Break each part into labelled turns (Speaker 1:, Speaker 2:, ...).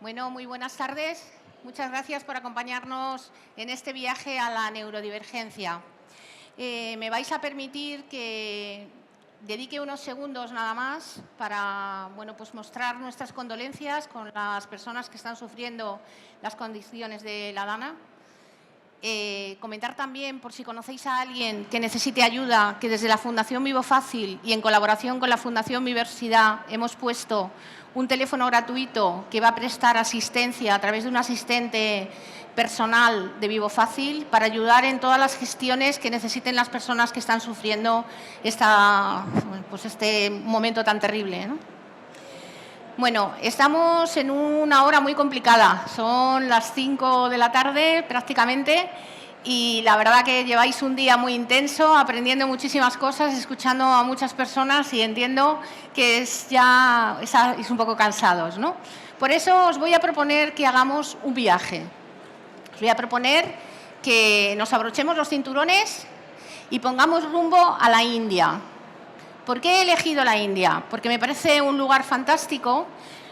Speaker 1: Bueno, muy buenas tardes. Muchas gracias por acompañarnos en este viaje a la neurodivergencia. Me vais a permitir que dedique unos segundos nada más para pues mostrar nuestras condolencias con las personas que están sufriendo las condiciones de la DANA. Comentar también, por si conocéis a alguien que necesite ayuda, que desde la Fundación Vivo Fácil y en colaboración con la Fundación Universidad hemos puesto un teléfono gratuito que va a prestar asistencia a través de un asistente personal de Vivo Fácil para ayudar en todas las gestiones que necesiten las personas que están sufriendo este momento tan terrible, ¿no? Bueno, estamos en una hora muy complicada, son las 5 de la tarde prácticamente y la verdad que lleváis un día muy intenso, aprendiendo muchísimas cosas, escuchando a muchas personas y entiendo que estáis un poco cansados, ¿no? Por eso os voy a proponer que hagamos un viaje. Os voy a proponer que nos abrochemos los cinturones y pongamos rumbo a la India. ¿Por qué he elegido la India? Porque me parece un lugar fantástico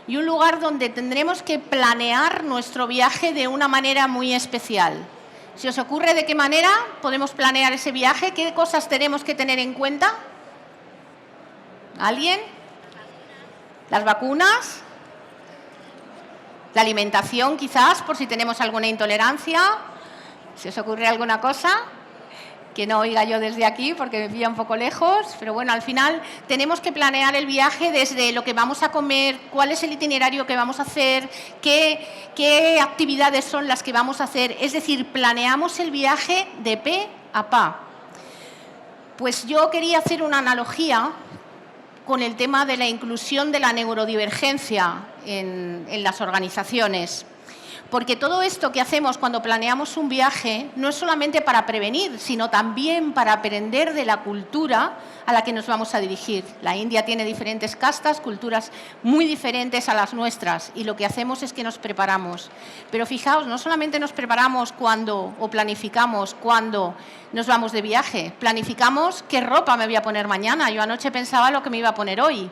Speaker 1: y un lugar donde tendremos que planear nuestro viaje de una manera muy especial. ¿Se os ocurre de qué manera podemos planear ese viaje? ¿Qué cosas tenemos que tener en cuenta? ¿Alguien? ¿Las vacunas? ¿La alimentación quizás, por si tenemos alguna intolerancia? ¿Se os ocurre alguna cosa? Que no oiga yo desde aquí porque me pilla un poco lejos, pero bueno, al final tenemos que planear el viaje desde lo que vamos a comer, cuál es el itinerario que vamos a hacer, qué actividades son las que vamos a hacer, es decir, planeamos el viaje de pe a pa. Pues yo quería hacer una analogía con el tema de la inclusión de la neurodivergencia en las organizaciones. Porque todo esto que hacemos cuando planeamos un viaje no es solamente para prevenir, sino también para aprender de la cultura a la que nos vamos a dirigir. La India tiene diferentes castas, culturas muy diferentes a las nuestras y lo que hacemos es que nos preparamos. Pero fijaos, no solamente nos preparamos planificamos cuando nos vamos de viaje, planificamos qué ropa me voy a poner mañana. Yo anoche pensaba lo que me iba a poner hoy.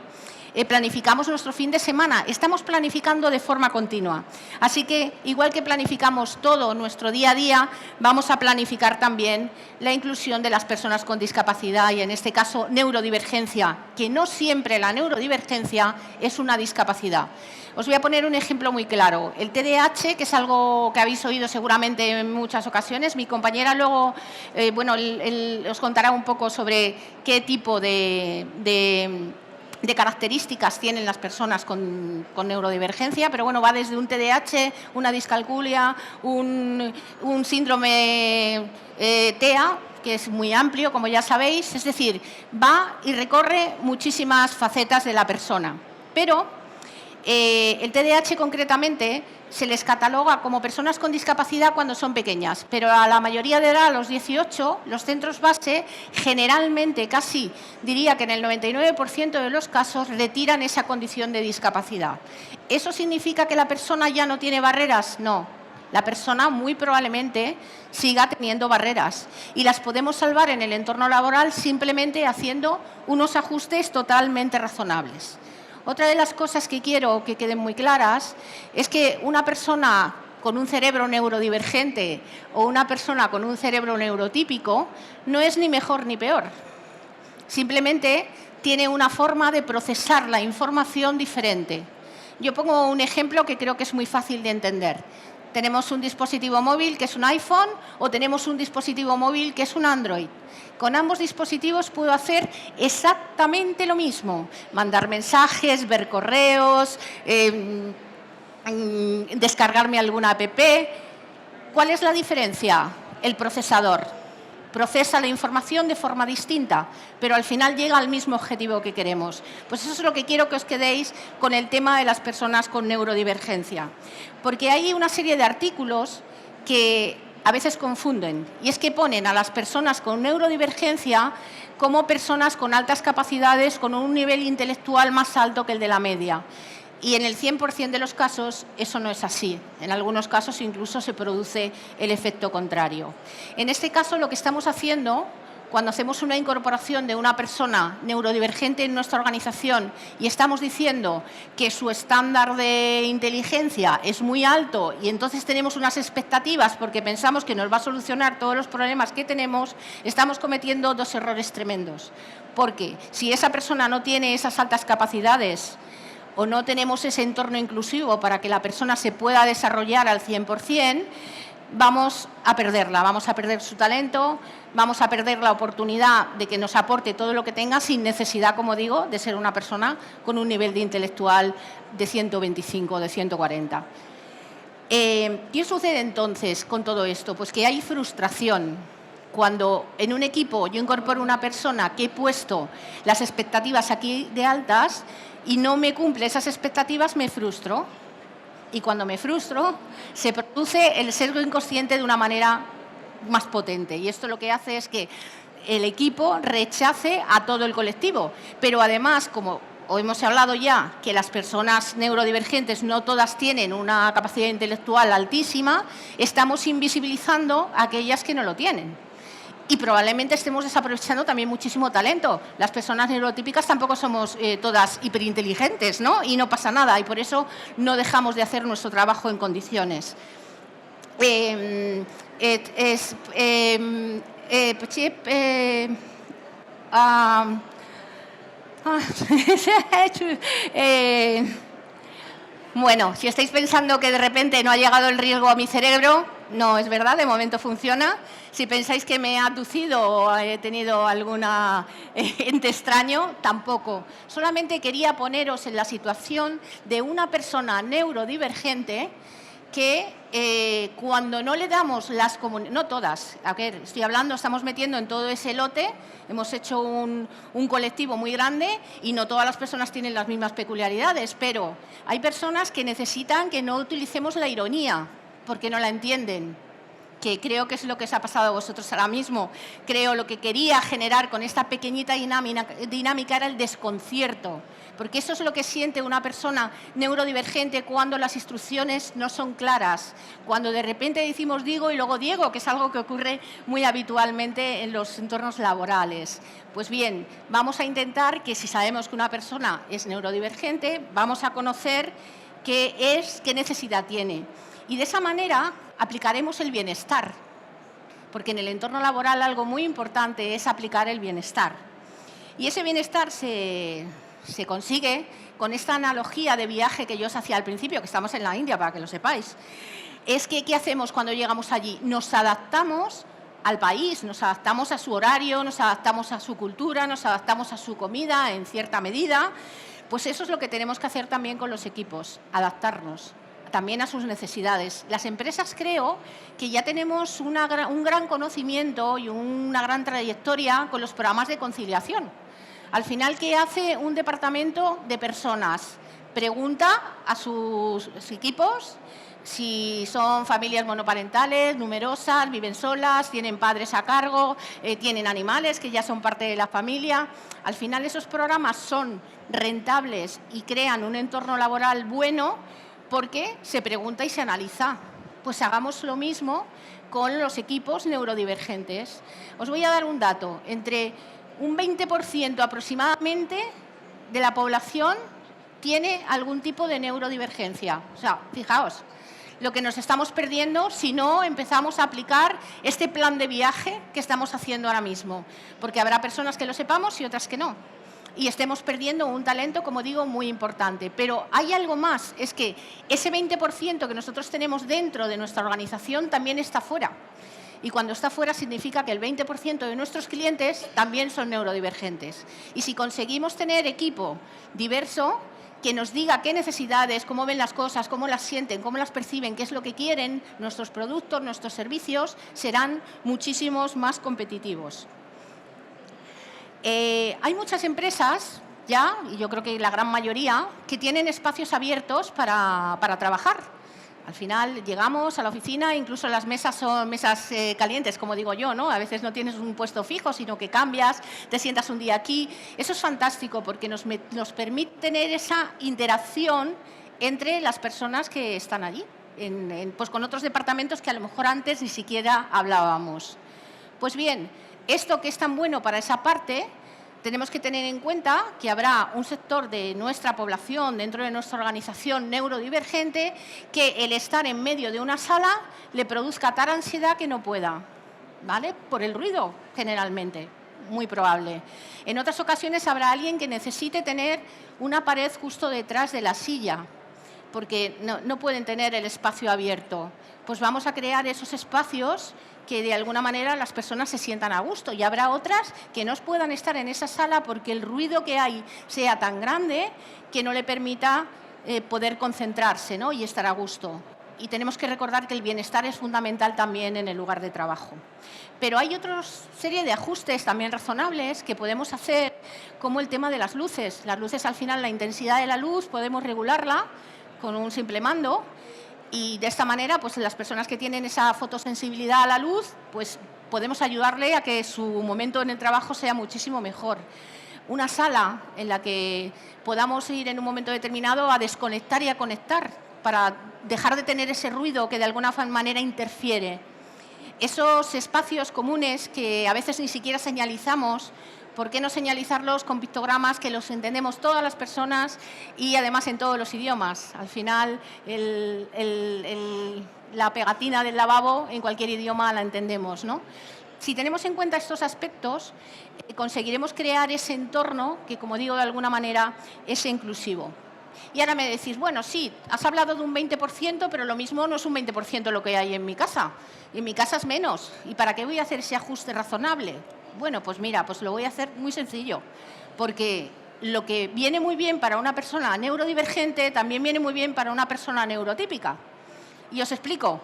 Speaker 1: Planificamos nuestro fin de semana, estamos planificando de forma continua. Así que, igual que planificamos todo nuestro día a día, vamos a planificar también la inclusión de las personas con discapacidad y, en este caso, neurodivergencia, que no siempre la neurodivergencia es una discapacidad. Os voy a poner un ejemplo muy claro. El TDAH, que es algo que habéis oído seguramente en muchas ocasiones, mi compañera luego os contará un poco sobre qué tipo de características tienen las personas con neurodivergencia, pero bueno, va desde un TDAH, una discalculia, un síndrome TEA, que es muy amplio, como ya sabéis, es decir, va y recorre muchísimas facetas de la persona. Pero el TDAH concretamente se les cataloga como personas con discapacidad cuando son pequeñas, pero a la mayoría de edad, a los 18, los centros base generalmente, casi diría que en el 99% de los casos, retiran esa condición de discapacidad. ¿Eso significa que la persona ya no tiene barreras? No. La persona muy probablemente siga teniendo barreras y las podemos salvar en el entorno laboral simplemente haciendo unos ajustes totalmente razonables. Otra de las cosas que quiero que queden muy claras es que una persona con un cerebro neurodivergente o una persona con un cerebro neurotípico no es ni mejor ni peor. Simplemente tiene una forma de procesar la información diferente. Yo pongo un ejemplo que creo que es muy fácil de entender. Tenemos un dispositivo móvil que es un iPhone o tenemos un dispositivo móvil que es un Android. Con ambos dispositivos puedo hacer exactamente lo mismo. Mandar mensajes, ver correos, descargarme alguna app. ¿Cuál es la diferencia? El procesador. Procesa la información de forma distinta, pero al final llega al mismo objetivo que queremos. Pues eso es lo que quiero que os quedéis con el tema de las personas con neurodivergencia. Porque hay una serie de artículos que a veces confunden, y es que ponen a las personas con neurodivergencia como personas con altas capacidades, con un nivel intelectual más alto que el de la media. Y en el 100% de los casos eso no es así. En algunos casos incluso se produce el efecto contrario. En este caso lo que estamos haciendo cuando hacemos una incorporación de una persona neurodivergente en nuestra organización y estamos diciendo que su estándar de inteligencia es muy alto y entonces tenemos unas expectativas porque pensamos que nos va a solucionar todos los problemas que tenemos, estamos cometiendo dos errores tremendos. Porque si esa persona no tiene esas altas capacidades o no tenemos ese entorno inclusivo para que la persona se pueda desarrollar al 100%, vamos a perderla, vamos a perder su talento, vamos a perder la oportunidad de que nos aporte todo lo que tenga sin necesidad, como digo, de ser una persona con un nivel de intelectual de 125 o de 140. ¿Qué sucede entonces con todo esto? Pues que hay frustración. Cuando en un equipo yo incorporo una persona que he puesto las expectativas aquí de altas y no me cumple esas expectativas, me frustro. Y cuando me frustro, se produce el sesgo inconsciente de una manera más potente. Y esto lo que hace es que el equipo rechace a todo el colectivo. Pero además, como hemos hablado ya, que las personas neurodivergentes no todas tienen una capacidad intelectual altísima, estamos invisibilizando a aquellas que no lo tienen. Y probablemente estemos desaprovechando también muchísimo talento. Las personas neurotípicas tampoco somos todas hiperinteligentes, ¿no? Y no pasa nada, y por eso no dejamos de hacer nuestro trabajo en condiciones. Bueno, si estáis pensando que de repente no ha llegado el riesgo a mi cerebro, no es verdad, de momento funciona. Si pensáis que me he abducido o he tenido algún ente extraño, tampoco. Solamente quería poneros en la situación de una persona neurodivergente que cuando no le damos las comunidades, no todas, a ver, estoy hablando, estamos metiendo en todo ese lote, hemos hecho un colectivo muy grande y no todas las personas tienen las mismas peculiaridades, pero hay personas que necesitan que no utilicemos la ironía porque no la entienden, que creo que es lo que os ha pasado a vosotros ahora mismo. Creo lo que quería generar con esta pequeñita dinámica era el desconcierto, porque eso es lo que siente una persona neurodivergente cuando las instrucciones no son claras, cuando de repente decimos digo y luego Diego, que es algo que ocurre muy habitualmente en los entornos laborales. Pues bien, vamos a intentar que si sabemos que una persona es neurodivergente, vamos a conocer qué necesidad tiene. Y de esa manera aplicaremos el bienestar, porque en el entorno laboral algo muy importante es aplicar el bienestar. Y ese bienestar se consigue con esta analogía de viaje que yo os hacía al principio, que estamos en la India, para que lo sepáis. Es que, ¿qué hacemos cuando llegamos allí? Nos adaptamos al país, nos adaptamos a su horario, nos adaptamos a su cultura, nos adaptamos a su comida en cierta medida. Pues eso es lo que tenemos que hacer también con los equipos, adaptarnos también a sus necesidades. Las empresas creo que ya tenemos un gran conocimiento y una gran trayectoria con los programas de conciliación. Al final, ¿qué hace un departamento de personas? Pregunta a sus equipos si son familias monoparentales, numerosas, viven solas, tienen padres a cargo, tienen animales que ya son parte de la familia. Al final, esos programas son rentables y crean un entorno laboral bueno porque se pregunta y se analiza. Pues hagamos lo mismo con los equipos neurodivergentes. Os voy a dar un dato. Entre un 20% aproximadamente de la población tiene algún tipo de neurodivergencia. O sea, fijaos, lo que nos estamos perdiendo si no empezamos a aplicar este plan de viaje que estamos haciendo ahora mismo. Porque habrá personas que lo sepamos y otras que no. Y estemos perdiendo un talento, como digo, muy importante. Pero hay algo más, es que ese 20% que nosotros tenemos dentro de nuestra organización también está fuera. Y cuando está fuera significa que el 20% de nuestros clientes también son neurodivergentes. Y si conseguimos tener equipo diverso, que nos diga qué necesidades, cómo ven las cosas, cómo las sienten, cómo las perciben, qué es lo que quieren, nuestros productos, nuestros servicios serán muchísimos más competitivos. Hay muchas empresas ya, y yo creo que la gran mayoría, que tienen espacios abiertos para trabajar. Al final llegamos a la oficina, incluso las mesas son mesas calientes, como digo yo, ¿no? A veces no tienes un puesto fijo, sino que cambias, te sientas un día aquí. Eso es fantástico porque nos permite tener esa interacción entre las personas que están allí, pues con otros departamentos que a lo mejor antes ni siquiera hablábamos. Pues bien, Esto que es tan bueno para esa parte, tenemos que tener en cuenta que habrá un sector de nuestra población, dentro de nuestra organización neurodivergente, que el estar en medio de una sala le produzca tal ansiedad que no pueda, ¿vale? Por el ruido, generalmente, muy probable. En otras ocasiones habrá alguien que necesite tener una pared justo detrás de la silla, porque no pueden tener el espacio abierto. Pues vamos a crear esos espacios que de alguna manera las personas se sientan a gusto, y habrá otras que no puedan estar en esa sala porque el ruido que hay sea tan grande que no le permita poder concentrarse, ¿no? Y estar a gusto. Y tenemos que recordar que el bienestar es fundamental también en el lugar de trabajo. Pero hay otra serie de ajustes también razonables que podemos hacer, como el tema de las luces. Las luces, al final, la intensidad de la luz podemos regularla con un simple mando, y de esta manera, pues las personas que tienen esa fotosensibilidad a la luz, pues podemos ayudarle a que su momento en el trabajo sea muchísimo mejor. Una sala en la que podamos ir en un momento determinado a desconectar y a conectar para dejar de tener ese ruido que de alguna manera interfiere. Esos espacios comunes que a veces ni siquiera señalizamos, ¿por qué no señalizarlos con pictogramas que los entendemos todas las personas y además en todos los idiomas? Al final, la pegatina del lavabo en cualquier idioma la entendemos, ¿no? Si tenemos en cuenta estos aspectos, conseguiremos crear ese entorno que, como digo, de alguna manera es inclusivo. Y ahora me decís, bueno, sí, has hablado de un 20%, pero lo mismo no es un 20% lo que hay en mi casa. En mi casa es menos. ¿Y para qué voy a hacer ese ajuste razonable? Bueno, pues mira, pues lo voy a hacer muy sencillo, porque lo que viene muy bien para una persona neurodivergente también viene muy bien para una persona neurotípica. Y os explico.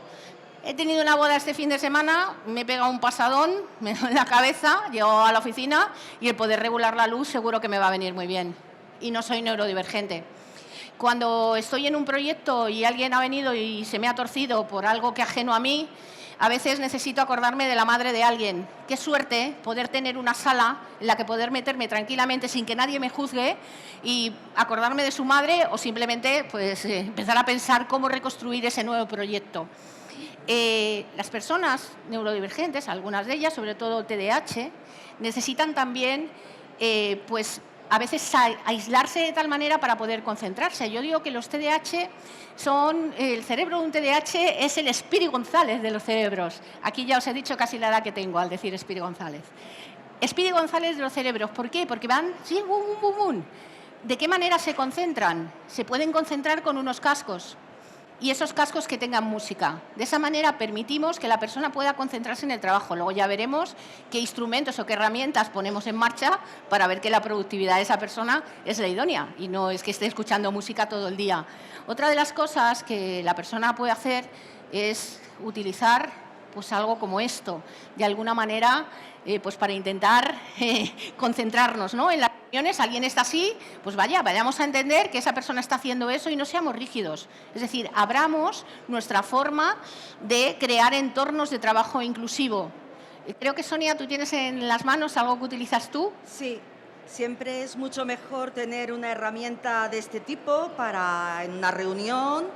Speaker 1: He tenido una boda este fin de semana, me he pegado un pasadón, me doy en la cabeza, llego a la oficina y el poder regular la luz seguro que me va a venir muy bien. Y no soy neurodivergente. Cuando estoy en un proyecto y alguien ha venido y se me ha torcido por algo que ajeno a mí, a veces necesito acordarme de la madre de alguien. Qué suerte poder tener una sala en la que poder meterme tranquilamente sin que nadie me juzgue y acordarme de su madre, o simplemente pues, empezar a pensar cómo reconstruir ese nuevo proyecto. Las personas neurodivergentes, algunas de ellas, sobre todo TDAH, necesitan también pues, a veces aislarse de tal manera para poder concentrarse. Yo digo que los TDAH son, el cerebro de un TDAH es el Espiri González de los cerebros. Aquí ya os he dicho casi la edad que tengo al decir Espiri González. Espiri González de los cerebros, ¿por qué? Porque van, sí, bum, bum, bum, bum. ¿De qué manera se concentran? Se pueden concentrar con unos cascos. Y esos cascos que tengan música. De esa manera permitimos que la persona pueda concentrarse en el trabajo. Luego ya veremos qué instrumentos o qué herramientas ponemos en marcha para ver que la productividad de esa persona es la idónea y no es que esté escuchando música todo el día. Otra de las cosas que la persona puede hacer es utilizar pues algo como esto, de alguna manera, pues para intentar concentrarnos, ¿no? En las reuniones alguien está así, pues vayamos a entender que esa persona está haciendo eso y no seamos rígidos. Es decir, abramos nuestra forma de crear entornos de trabajo inclusivo. Creo que, Sonia, tú tienes en las manos algo que utilizas tú.
Speaker 2: Sí, siempre es mucho mejor tener una herramienta de este tipo en una reunión,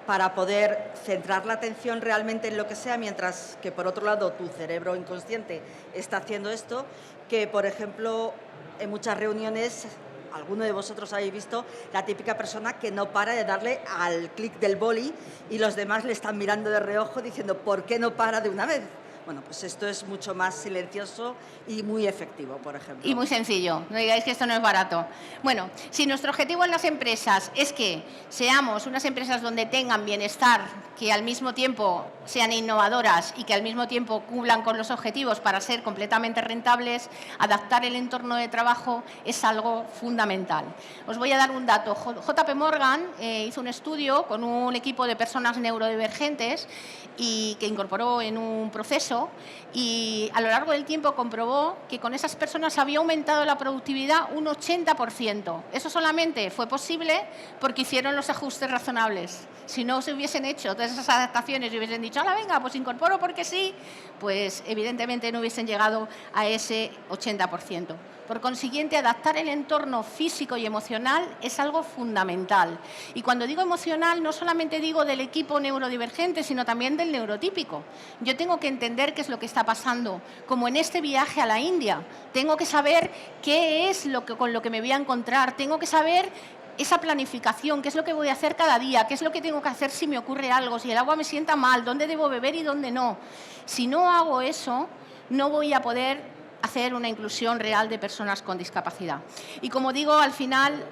Speaker 2: para poder centrar la atención realmente en lo que sea, mientras que, por otro lado, tu cerebro inconsciente está haciendo esto, que, por ejemplo, en muchas reuniones, alguno de vosotros habéis visto la típica persona que no para de darle al clic del boli y los demás le están mirando de reojo diciendo ¿por qué no para de una vez? Bueno, pues esto es mucho más silencioso y muy efectivo, por ejemplo.
Speaker 1: Y muy sencillo, no digáis que esto no es barato. Bueno, si nuestro objetivo en las empresas es que seamos unas empresas donde tengan bienestar, que al mismo tiempo sean innovadoras y que al mismo tiempo cumplan con los objetivos para ser completamente rentables, adaptar el entorno de trabajo es algo fundamental. Os voy a dar un dato. JP Morgan hizo un estudio con un equipo de personas neurodivergentes y que incorporó en un proceso, y a lo largo del tiempo comprobó que con esas personas había aumentado la productividad un 80%. Eso solamente fue posible porque hicieron los ajustes razonables. Si no se hubiesen hecho todas esas adaptaciones y hubiesen dicho, ¡hala, venga, pues incorporo porque sí!, pues evidentemente no hubiesen llegado a ese 80%. Por consiguiente, adaptar el entorno físico y emocional es algo fundamental. Y cuando digo emocional, no solamente digo del equipo neurodivergente, sino también del neurotípico. Yo tengo que entender qué es lo que está pasando, como en este viaje a la India. Tengo que saber qué es con lo que me voy a encontrar, tengo que saber esa planificación, qué es lo que voy a hacer cada día, qué es lo que tengo que hacer si me ocurre algo, si el agua me sienta mal, dónde debo beber y dónde no. Si no hago eso, no voy a poder hacer una inclusión real de personas con discapacidad. Y como digo, al final,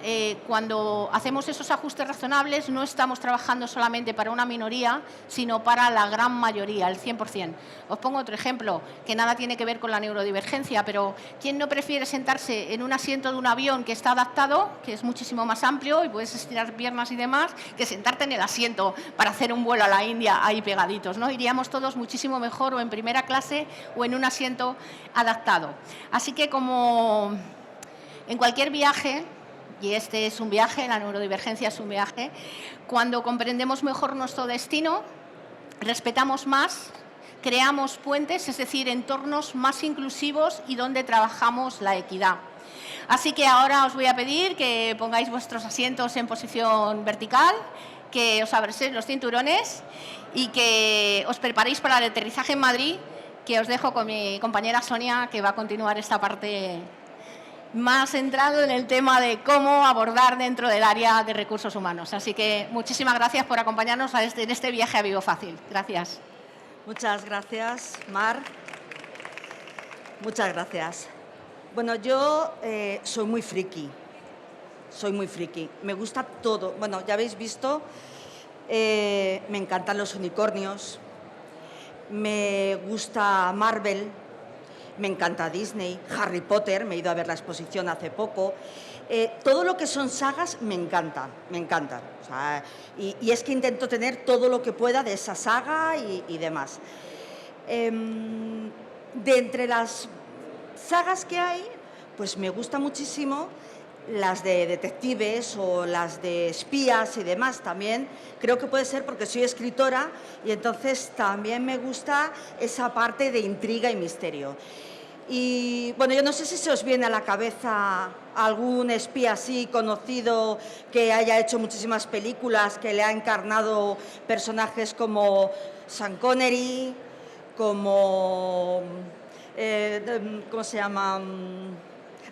Speaker 1: cuando hacemos esos ajustes razonables, no estamos trabajando solamente para una minoría, sino para la gran mayoría, el 100%. Os pongo otro ejemplo, que nada tiene que ver con la neurodivergencia, pero ¿quién no prefiere sentarse en un asiento de un avión que está adaptado, que es muchísimo más amplio y puedes estirar piernas y demás, que sentarte en el asiento para hacer un vuelo a la India ahí pegaditos, ¿no? Iríamos todos muchísimo mejor o en primera clase o en un asiento adaptado. Así que como en cualquier viaje, y este es un viaje, la neurodivergencia es un viaje, cuando comprendemos mejor nuestro destino, respetamos más, creamos puentes, es decir, entornos más inclusivos y donde trabajamos la equidad. Así que ahora os voy a pedir que pongáis vuestros asientos en posición vertical, que os abrecéis los cinturones y que os preparéis para el aterrizaje en Madrid, que os dejo con mi compañera Sonia, que va a continuar esta parte más centrado en el tema de cómo abordar dentro del área de recursos humanos. Así que muchísimas gracias por acompañarnos en este viaje a Vivo Fácil. Gracias.
Speaker 2: Muchas gracias, Mar. Muchas gracias. Bueno, yo soy muy friki. Me gusta todo. Bueno, ya habéis visto, me encantan los unicornios. Me gusta Marvel, me encanta Disney, Harry Potter, me he ido a ver la exposición hace poco. Todo lo que son sagas me encanta. O sea, y es que intento tener todo lo que pueda de esa saga y demás. De entre las sagas que hay, pues me gusta muchísimo las de detectives o las de espías y demás también. Creo que puede ser porque soy escritora y entonces también me gusta esa parte de intriga y misterio. Y bueno, yo no sé si se os viene a la cabeza algún espía así conocido que haya hecho muchísimas películas, que le ha encarnado personajes como Sean Connery, como ¿cómo se llama?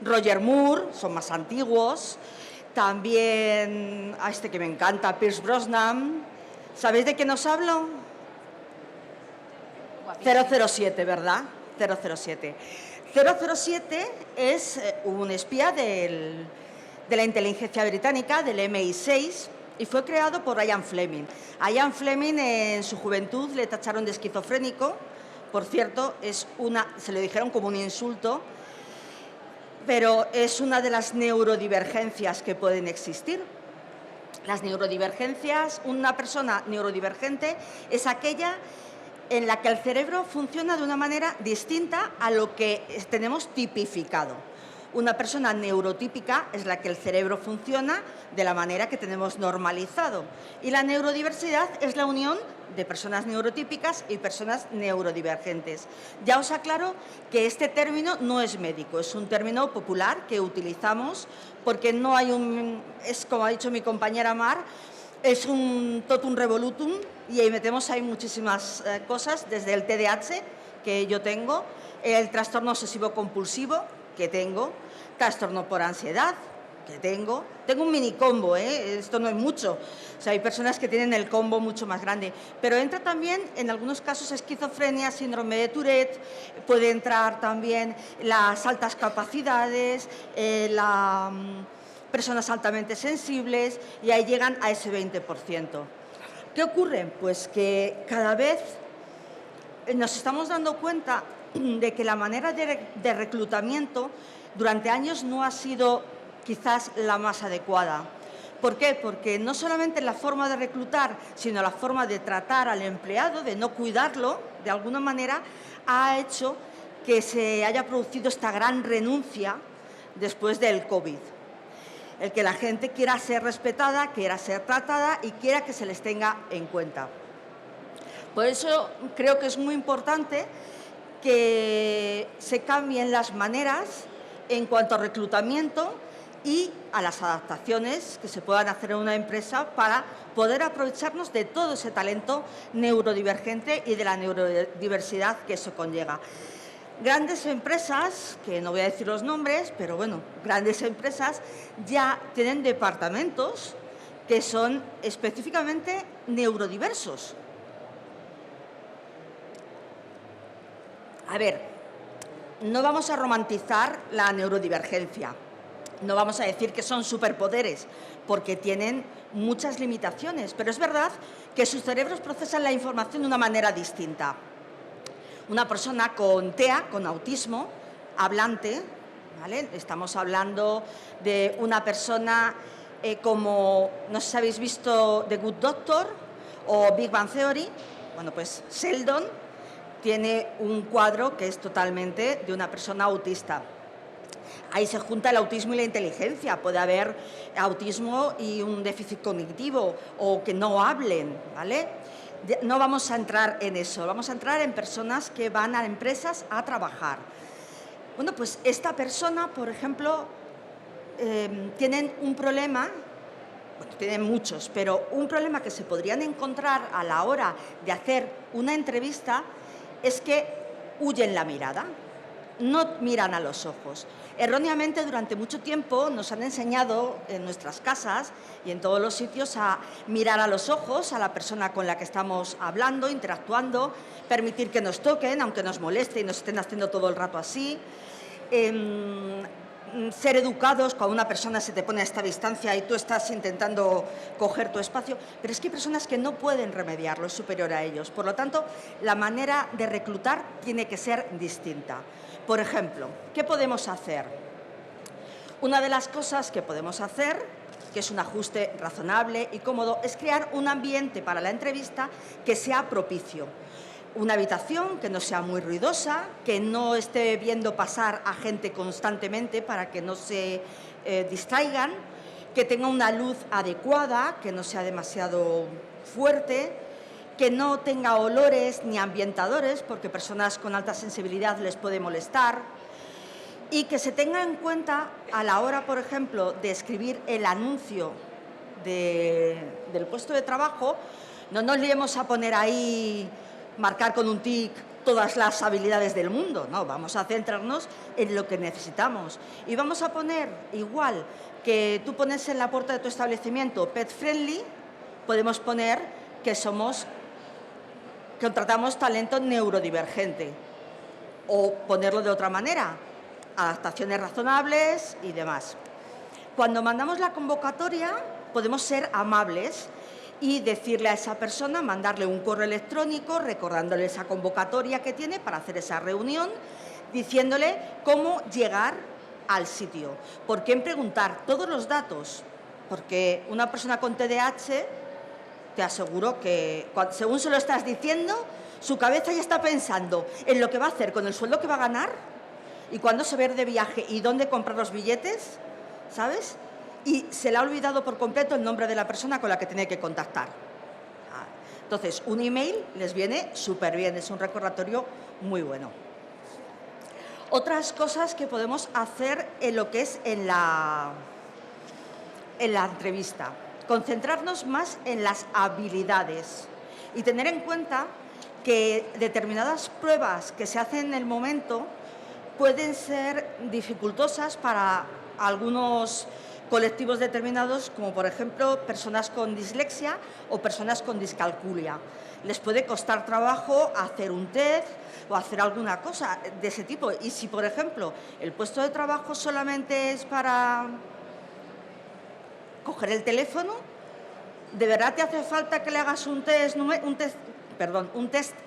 Speaker 2: Roger Moore, son más antiguos. También a este que me encanta, Pierce Brosnan. ¿Sabéis de quién os hablo? 007, ¿verdad? 007. 007 es un espía de la inteligencia británica, del MI6, y fue creado por Ian Fleming. A Ian Fleming en su juventud le tacharon de esquizofrénico. Por cierto, se lo dijeron como un insulto, pero es una de las neurodivergencias que pueden existir. Las neurodivergencias, una persona neurodivergente es aquella en la que el cerebro funciona de una manera distinta a lo que tenemos tipificado. Una persona neurotípica es la que el cerebro funciona de la manera que tenemos normalizado. Y la neurodiversidad es la unión de personas neurotípicas y personas neurodivergentes. Ya os aclaro que este término no es médico, es un término popular que utilizamos porque no hay es como ha dicho mi compañera Mar, es un totum revolutum y ahí metemos ahí muchísimas cosas, desde el TDAH, que yo tengo, el trastorno obsesivo compulsivo, que tengo, trastorno por ansiedad, que tengo un mini combo, esto no es mucho, o sea, hay personas que tienen el combo mucho más grande, pero entra también en algunos casos esquizofrenia, síndrome de Tourette, puede entrar también las altas capacidades, personas altamente sensibles, y ahí llegan a ese 20%. ¿Qué ocurre? Pues que cada vez nos estamos dando cuenta de que la manera de reclutamiento durante años no ha sido quizás la más adecuada. ¿Por qué? Porque no solamente la forma de reclutar, sino la forma de tratar al empleado, de no cuidarlo, de alguna manera, ha hecho que se haya producido esta gran renuncia después del COVID. El que la gente quiera ser respetada, quiera ser tratada y quiera que se les tenga en cuenta. Por eso creo que es muy importante que se cambien las maneras en cuanto a reclutamiento y a las adaptaciones que se puedan hacer en una empresa para poder aprovecharnos de todo ese talento neurodivergente y de la neurodiversidad que eso conlleva. Grandes empresas, que no voy a decir los nombres, pero bueno, grandes empresas ya tienen departamentos que son específicamente neurodiversos. A ver, no vamos a romantizar la neurodivergencia. No vamos a decir que son superpoderes, porque tienen muchas limitaciones, pero es verdad que sus cerebros procesan la información de una manera distinta. Una persona con TEA, con autismo, hablante, ¿vale? Estamos hablando de una persona como, no sé si habéis visto The Good Doctor o Big Bang Theory, bueno, pues Sheldon tiene un cuadro que es totalmente de una persona autista. Ahí se junta el autismo y la inteligencia. Puede haber autismo y un déficit cognitivo o que no hablen, ¿vale? No vamos a entrar en eso, vamos a entrar en personas que van a empresas a trabajar. Bueno, pues esta persona, por ejemplo, tienen un problema, bueno, tienen muchos, pero un problema que se podrían encontrar a la hora de hacer una entrevista es que huyen la mirada, no miran a los ojos. Erróneamente, durante mucho tiempo nos han enseñado en nuestras casas y en todos los sitios a mirar a los ojos a la persona con la que estamos hablando, interactuando, permitir que nos toquen, aunque nos moleste y nos estén haciendo todo el rato así. Ser educados cuando una persona se te pone a esta distancia y tú estás intentando coger tu espacio, pero es que hay personas que no pueden remediarlo, es superior a ellos. Por lo tanto, la manera de reclutar tiene que ser distinta. Por ejemplo, ¿qué podemos hacer? Una de las cosas que podemos hacer, que es un ajuste razonable y cómodo, es crear un ambiente para la entrevista que sea propicio. Una habitación que no sea muy ruidosa, que no esté viendo pasar a gente constantemente para que no se distraigan, que tenga una luz adecuada, que no sea demasiado fuerte, que no tenga olores ni ambientadores, porque personas con alta sensibilidad les puede molestar, y que se tenga en cuenta a la hora, por ejemplo, de escribir el anuncio del puesto de trabajo. No nos liemos a poner ahí, marcar con un tic todas las habilidades del mundo, no, vamos a centrarnos en lo que necesitamos. Y vamos a poner, igual que tú pones en la puerta de tu establecimiento pet friendly, podemos poner que contratamos talento neurodivergente, o ponerlo de otra manera, adaptaciones razonables y demás. Cuando mandamos la convocatoria podemos ser amables y decirle a esa persona, mandarle un correo electrónico recordándole esa convocatoria que tiene para hacer esa reunión, diciéndole cómo llegar al sitio. ¿Por qué preguntar todos los datos? Porque una persona con TDAH, te aseguro que según se lo estás diciendo, su cabeza ya está pensando en lo que va a hacer con el sueldo que va a ganar y cuándo se va a ir de viaje y dónde comprar los billetes, ¿sabes? Y se le ha olvidado por completo el nombre de la persona con la que tiene que contactar. Entonces, un email les viene súper bien, es un recordatorio muy bueno. Otras cosas que podemos hacer en lo que es en la entrevista. Concentrarnos más en las habilidades y tener en cuenta que determinadas pruebas que se hacen en el momento pueden ser dificultosas para algunos colectivos determinados, como por ejemplo personas con dislexia o personas con discalculia. Les puede costar trabajo hacer un test o hacer alguna cosa de ese tipo. Y si, por ejemplo, el puesto de trabajo solamente es para coger el teléfono, ¿de verdad te hace falta que le hagas un test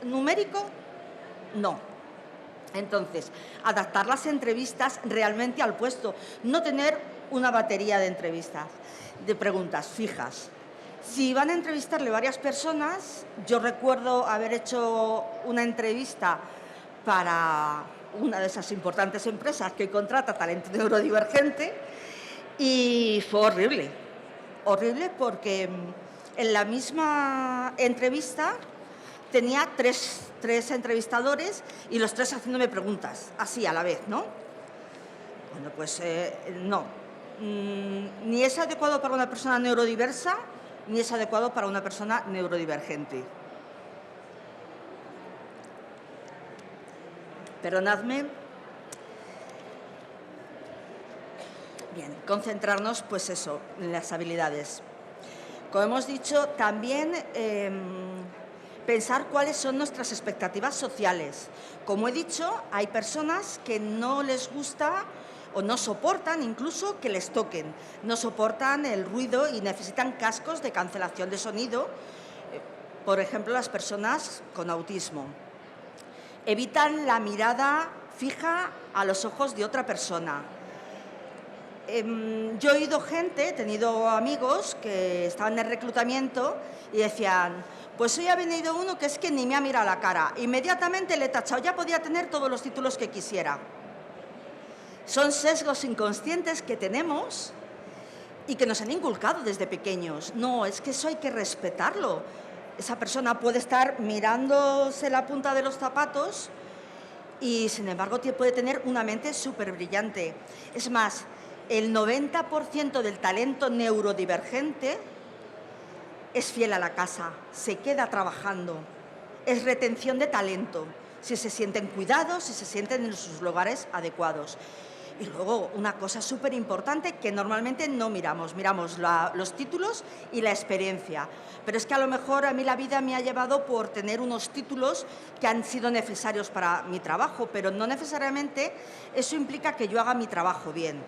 Speaker 2: numérico? No. Entonces, adaptar las entrevistas realmente al puesto, no tener una batería de entrevistas, de preguntas fijas. Si van a entrevistarle varias personas, yo recuerdo haber hecho una entrevista para una de esas importantes empresas que contrata talento neurodivergente y fue horrible. Horrible porque en la misma entrevista tenía tres entrevistadores y los tres haciéndome preguntas, así a la vez, ¿no? Bueno, pues no. Ni es adecuado para una persona neurodiversa, ni es adecuado para una persona neurodivergente. Perdonadme. Bien, concentrarnos, pues eso, en las habilidades. Como hemos dicho, también pensar cuáles son nuestras expectativas sociales. Como he dicho, hay personas que no les gusta o no soportan incluso que les toquen, no soportan el ruido y necesitan cascos de cancelación de sonido, por ejemplo, las personas con autismo. Evitan la mirada fija a los ojos de otra persona. Yo he oído gente, he tenido amigos que estaban en el reclutamiento y decían, pues hoy ha venido uno que es que ni me ha mirado la cara. Inmediatamente le he tachado, ya podía tener todos los títulos que quisiera. Son sesgos inconscientes que tenemos y que nos han inculcado desde pequeños. No, es que eso hay que respetarlo. Esa persona puede estar mirándose la punta de los zapatos y, sin embargo, puede tener una mente súper brillante. Es más, el 90% del talento neurodivergente es fiel a la casa, se queda trabajando, es retención de talento, si se sienten cuidados, si se sienten en sus lugares adecuados. Y luego, una cosa súper importante que normalmente no miramos, los títulos y la experiencia. Pero es que a lo mejor a mí la vida me ha llevado por tener unos títulos que han sido necesarios para mi trabajo, pero no necesariamente eso implica que yo haga mi trabajo bien.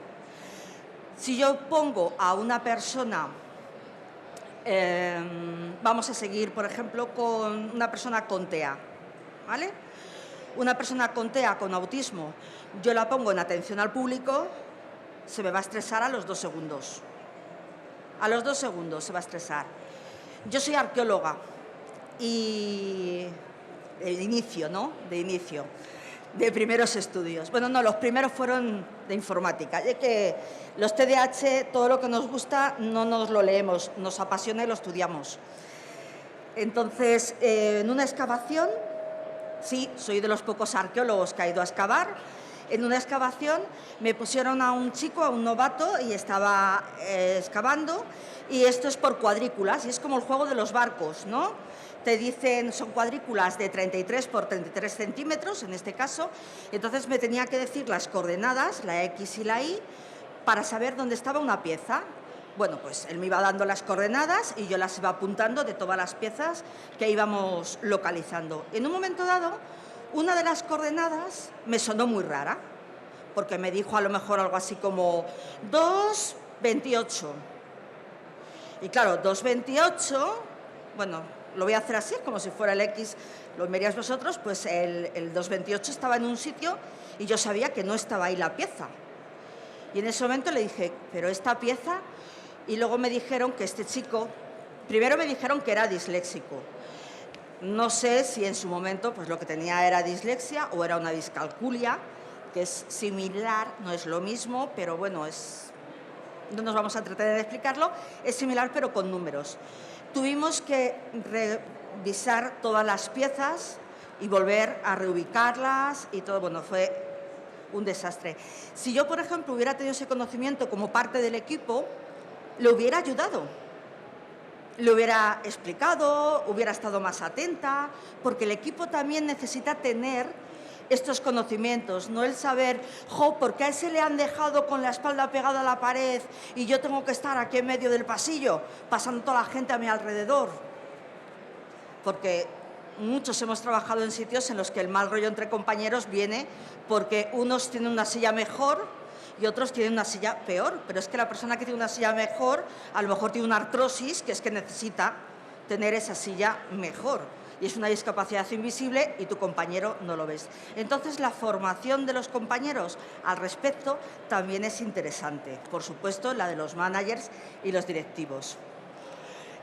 Speaker 2: Si yo pongo a una persona, vamos a seguir, por ejemplo, con una persona con TEA, ¿vale? Una persona con TEA, con autismo, yo la pongo en atención al público, se me va a estresar a los 2 segundos. A los 2 segundos se va a estresar. Yo soy arqueóloga y de inicio, ¿no? De primeros estudios. Bueno, no, los primeros fueron de informática. Ya que los TDAH, todo lo que nos gusta, no nos lo leemos, nos apasiona y lo estudiamos. Entonces, en una excavación, sí, soy de los pocos arqueólogos que ha ido a excavar. En una excavación me pusieron a un chico, a un novato, y estaba excavando, y esto es por cuadrículas, y es como el juego de los barcos, ¿no? Te dicen, son cuadrículas de 33 por 33 centímetros, en este caso, y entonces me tenía que decir las coordenadas, la X y la Y, para saber dónde estaba una pieza. Bueno, pues él me iba dando las coordenadas y yo las iba apuntando de todas las piezas que íbamos localizando. En un momento dado, una de las coordenadas me sonó muy rara, porque me dijo a lo mejor algo así como 2,28. Y claro, 2,28, bueno, lo voy a hacer así, como si fuera el X, lo veríais vosotros, pues el 2,28 estaba en un sitio y yo sabía que no estaba ahí la pieza. Y en ese momento le dije, pero esta pieza... Y luego me dijeron que este chico, primero me dijeron que era disléxico. No sé si en su momento pues lo que tenía era dislexia o era una discalculia, que es similar, no es lo mismo, pero bueno, no nos vamos a entretener de explicarlo, es similar pero con números. Tuvimos que revisar todas las piezas y volver a reubicarlas y todo, bueno, fue un desastre. Si yo, por ejemplo, hubiera tenido ese conocimiento como parte del equipo, le hubiera ayudado, le hubiera explicado, hubiera estado más atenta, porque el equipo también necesita tener estos conocimientos, no el saber, ¿por qué a ese le han dejado con la espalda pegada a la pared y yo tengo que estar aquí en medio del pasillo, pasando toda la gente a mi alrededor? Porque muchos hemos trabajado en sitios en los que el mal rollo entre compañeros viene porque unos tienen una silla mejor y otros tienen una silla peor, pero es que la persona que tiene una silla mejor a lo mejor tiene una artrosis, que es que necesita tener esa silla mejor, y es una discapacidad invisible y tu compañero no lo ves. Entonces, la formación de los compañeros al respecto también es interesante, por supuesto, la de los managers y los directivos.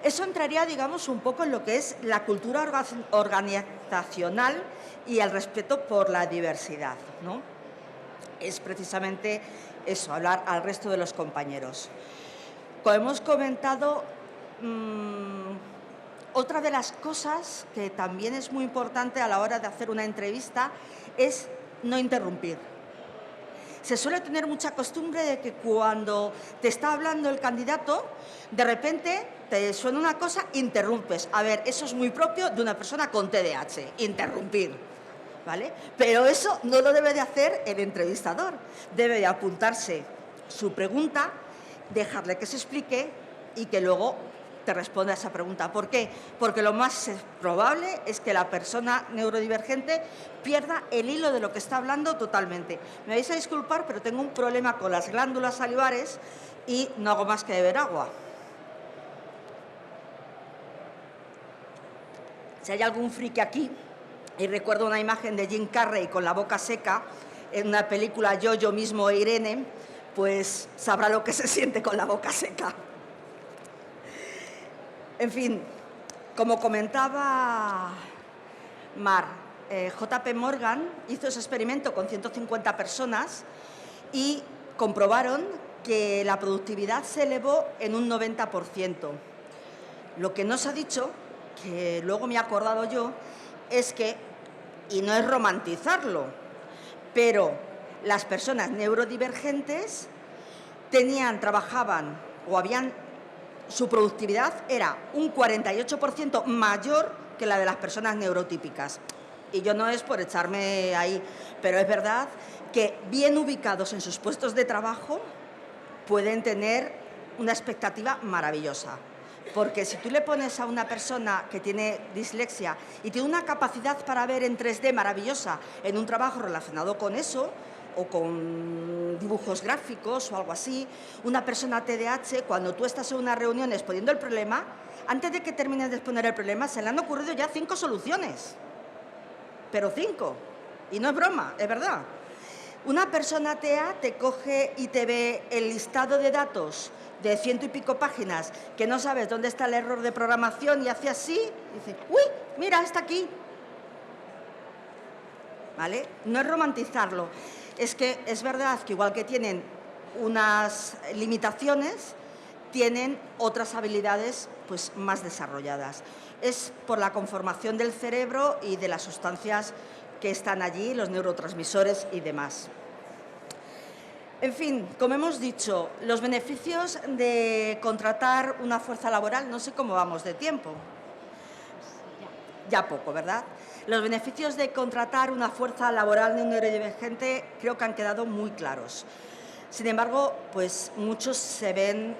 Speaker 2: Eso entraría, digamos, un poco en lo que es la cultura organizacional y el respeto por la diversidad, ¿no? Es precisamente eso, hablar al resto de los compañeros. Como hemos comentado, otra de las cosas que también es muy importante a la hora de hacer una entrevista es no interrumpir. se suele tener mucha costumbre de que cuando te está hablando el candidato, de repente te suena una cosa, interrumpes. A ver, eso es muy propio de una persona con TDAH, interrumpir, ¿vale? Pero eso no lo debe de hacer el entrevistador. Debe de apuntarse su pregunta, dejarle que se explique y que luego te responda a esa pregunta. ¿Por qué? Porque lo más probable es que la persona neurodivergente pierda el hilo de lo que está hablando totalmente. Me vais a disculpar, pero tengo un problema con las glándulas salivares y no hago más que beber agua. Si hay algún friki aquí, y recuerdo una imagen de Jim Carrey con la boca seca, en una película Yo mismo e Irene, pues sabrá lo que se siente con la boca seca. En fin, como comentaba Mar, JP Morgan hizo ese experimento con 150 personas y comprobaron que la productividad se elevó en un 90%. Lo que no se ha dicho, que luego me he acordado yo, es que, y no es romantizarlo, pero las personas neurodivergentes trabajaban o su productividad era un 48% mayor que la de las personas neurotípicas. Y yo no es por echarme ahí, pero es verdad que bien ubicados en sus puestos de trabajo pueden tener una expectativa maravillosa. Porque si tú le pones a una persona que tiene dislexia y tiene una capacidad para ver en 3D maravillosa en un trabajo relacionado con eso, o con dibujos gráficos o algo así, una persona TDAH, cuando tú estás en una reunión exponiendo el problema, antes de que termines de exponer el problema, se le han ocurrido ya 5 soluciones. Pero 5. Y no es broma, es verdad. Una persona TEA te coge y te ve el listado de datos de 100 y pico páginas que no sabes dónde está el error de programación y hace así, y dice, uy, mira, está aquí. ¿Vale? No es romantizarlo. Es que es verdad que igual que tienen unas limitaciones, tienen otras habilidades pues, más desarrolladas. Es por la conformación del cerebro y de las sustancias que están allí, los neurotransmisores y demás. En fin, como hemos dicho, los beneficios de contratar una fuerza laboral, no sé cómo vamos de tiempo. Ya poco, ¿verdad? Los beneficios de contratar una fuerza laboral neurodivergente creo que han quedado muy claros. Sin embargo, pues muchos se ven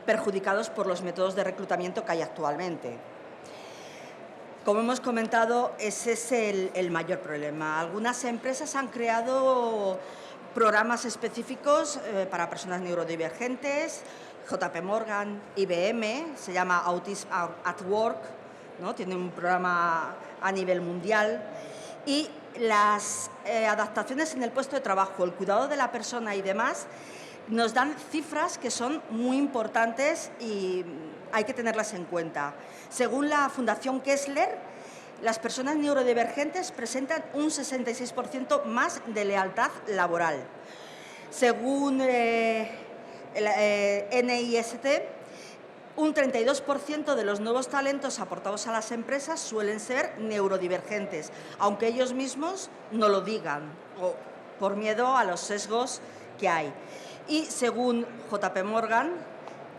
Speaker 2: perjudicados por los métodos de reclutamiento que hay actualmente. Como hemos comentado, ese es el mayor problema. Algunas empresas han creado programas específicos para personas neurodivergentes, JP Morgan, IBM, se llama Autism at Work, ¿no? Tiene un programa a nivel mundial y las adaptaciones en el puesto de trabajo, el cuidado de la persona y demás, nos dan cifras que son muy importantes y hay que tenerlas en cuenta. Según la Fundación Kessler, las personas neurodivergentes presentan un 66% más de lealtad laboral. Según el NIST, un 32% de los nuevos talentos aportados a las empresas suelen ser neurodivergentes, aunque ellos mismos no lo digan, o por miedo a los sesgos que hay. Y según JP Morgan,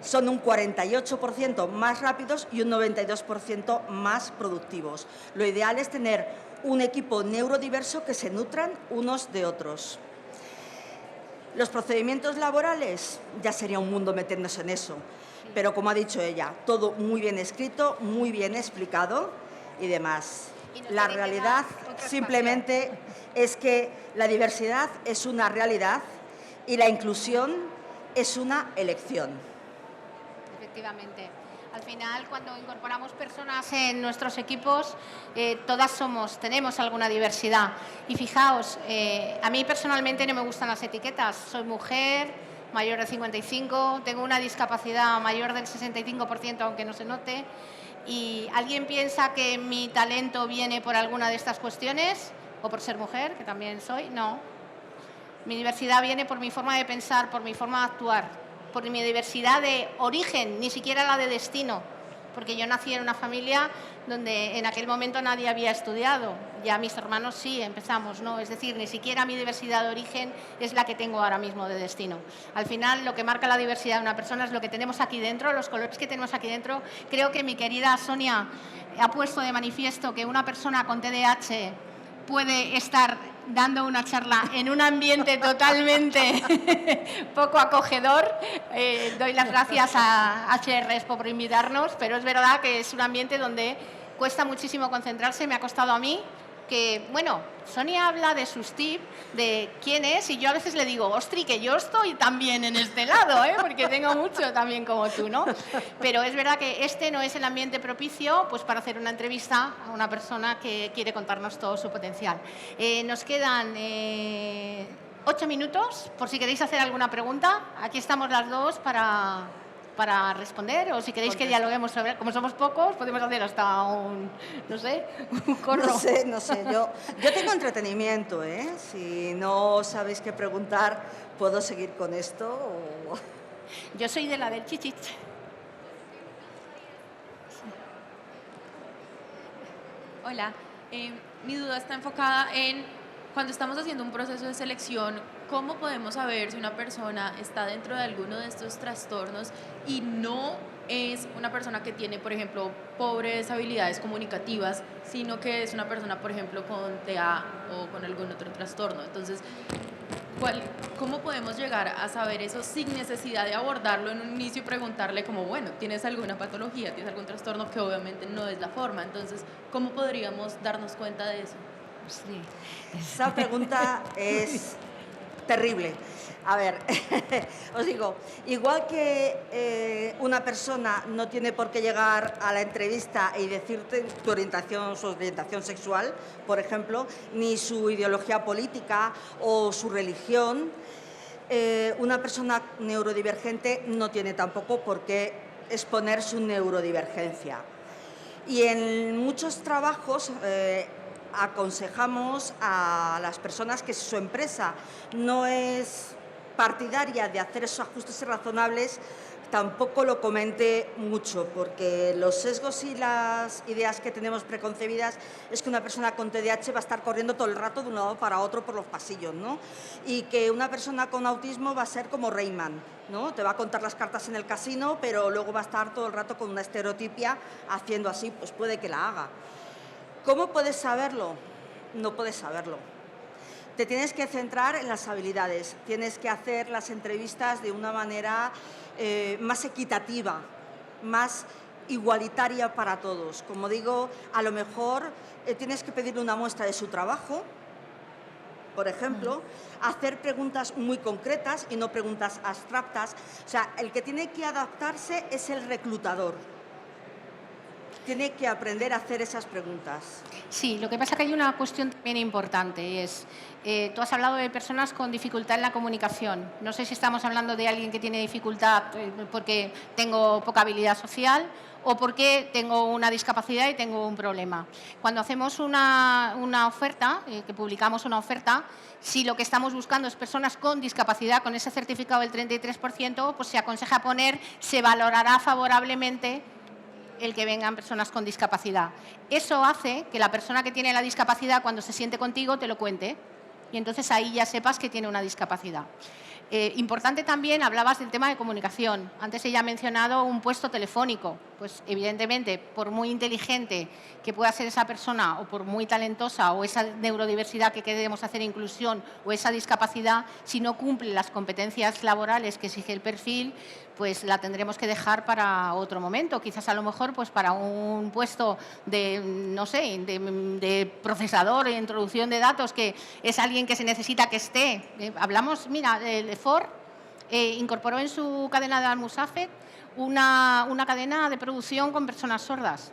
Speaker 2: son un 48% más rápidos y un 92% más productivos. Lo ideal es tener un equipo neurodiverso que se nutran unos de otros. Los procedimientos laborales, ya sería un mundo meternos en eso, pero como ha dicho ella, todo muy bien escrito, muy bien explicado y demás. La realidad simplemente es que la diversidad es una realidad y la inclusión es una elección.
Speaker 1: Efectivamente. Al final, cuando incorporamos personas en nuestros equipos, todas tenemos alguna diversidad. Y fijaos, a mí personalmente no me gustan las etiquetas. Soy mujer, mayor de 55, tengo una discapacidad mayor del 65%, aunque no se note. ¿Y alguien piensa que mi talento viene por alguna de estas cuestiones? ¿O por ser mujer, que también soy? No. Mi diversidad viene por mi forma de pensar, por mi forma de actuar, por mi diversidad de origen, ni siquiera la de destino. porque yo nací en una familia donde en aquel momento nadie había estudiado. Ya mis hermanos sí empezamos, ¿no? Es decir, ni siquiera mi diversidad de origen es la que tengo ahora mismo de destino. Al final, lo que marca la diversidad de una persona es lo que tenemos aquí dentro, los colores que tenemos aquí dentro. Creo que mi querida Sonia ha puesto de manifiesto que una persona con TDAH puede estar dando una charla en un ambiente totalmente poco acogedor. Doy las gracias a HRS por invitarnos, pero es verdad que es un ambiente donde cuesta muchísimo concentrarse, me ha costado a mí, que, bueno, Sonia habla de sus tips, de quién es, y yo a veces le digo, ostri, que yo estoy también en este lado, porque tengo mucho también como tú, ¿no? Pero es verdad que este no es el ambiente propicio pues, para hacer una entrevista a una persona que quiere contarnos todo su potencial. Nos quedan 8 minutos, por si queréis hacer alguna pregunta. Aquí estamos las dos para responder, o si queréis que dialoguemos sobre, como somos pocos, podemos hacer hasta un, no sé, un corro.
Speaker 2: No sé, yo tengo entretenimiento, ¿eh? Si no sabéis qué preguntar, ¿puedo seguir con esto? O...
Speaker 1: Yo soy de la del chichich.
Speaker 3: Hola, mi duda está enfocada en cuando estamos haciendo un proceso de selección, ¿cómo podemos saber si una persona está dentro de alguno de estos trastornos y no es una persona que tiene, por ejemplo, pobres habilidades comunicativas, sino que es una persona, por ejemplo, con TEA o con algún otro trastorno? Entonces, ¿cómo podemos llegar a saber eso sin necesidad de abordarlo en un inicio y preguntarle como, bueno, ¿tienes alguna patología, tienes algún trastorno? Que obviamente no es la forma. Entonces, ¿cómo podríamos darnos cuenta de eso?
Speaker 2: Sí. Esa pregunta es terrible. A ver, os digo, igual que una persona no tiene por qué llegar a la entrevista y decirte su orientación sexual, por ejemplo, ni su ideología política o su religión, una persona neurodivergente no tiene tampoco por qué exponer su neurodivergencia. Y en muchos trabajos aconsejamos a las personas que si su empresa no es partidaria de hacer esos ajustes razonables, tampoco lo comente mucho, porque los sesgos y las ideas que tenemos preconcebidas es que una persona con TDAH va a estar corriendo todo el rato de un lado para otro por los pasillos, ¿no? Y que una persona con autismo va a ser como Rayman, ¿no? Te va a contar las cartas en el casino, pero luego va a estar todo el rato con una estereotipia haciendo así, pues puede que la haga. ¿Cómo puedes saberlo? No puedes saberlo. Te tienes que centrar en las habilidades, tienes que hacer las entrevistas de una manera más equitativa, más igualitaria para todos. Como digo, a lo mejor tienes que pedirle una muestra de su trabajo, por ejemplo, hacer preguntas muy concretas y no preguntas abstractas. O sea, el que tiene que adaptarse es el reclutador. Tiene que aprender a hacer esas preguntas.
Speaker 1: Sí, lo que pasa es que hay una cuestión también importante y es, tú has hablado de personas con dificultad en la comunicación. No sé si estamos hablando de alguien que tiene dificultad porque tengo poca habilidad social o porque tengo una discapacidad y tengo un problema. Cuando hacemos una oferta, que publicamos una oferta, si lo que estamos buscando es personas con discapacidad, con ese certificado del 33%, pues se aconseja poner, se valorará favorablemente el que vengan personas con discapacidad. Eso hace que la persona que tiene la discapacidad, cuando se siente contigo, te lo cuente. Y entonces ahí ya sepas que tiene una discapacidad. Importante también, hablabas del tema de comunicación. Antes ella ha mencionado un puesto telefónico. Pues evidentemente, por muy inteligente que pueda ser esa persona o por muy talentosa o esa neurodiversidad que queremos hacer inclusión o esa discapacidad, si no cumple las competencias laborales que exige el perfil, pues la tendremos que dejar para otro momento. Quizás a lo mejor pues para un puesto de, no sé, de procesador o introducción de datos, que es alguien que se necesita que esté. Hablamos, mira, Ford incorporó en su cadena de Almusafet una cadena de producción con personas sordas.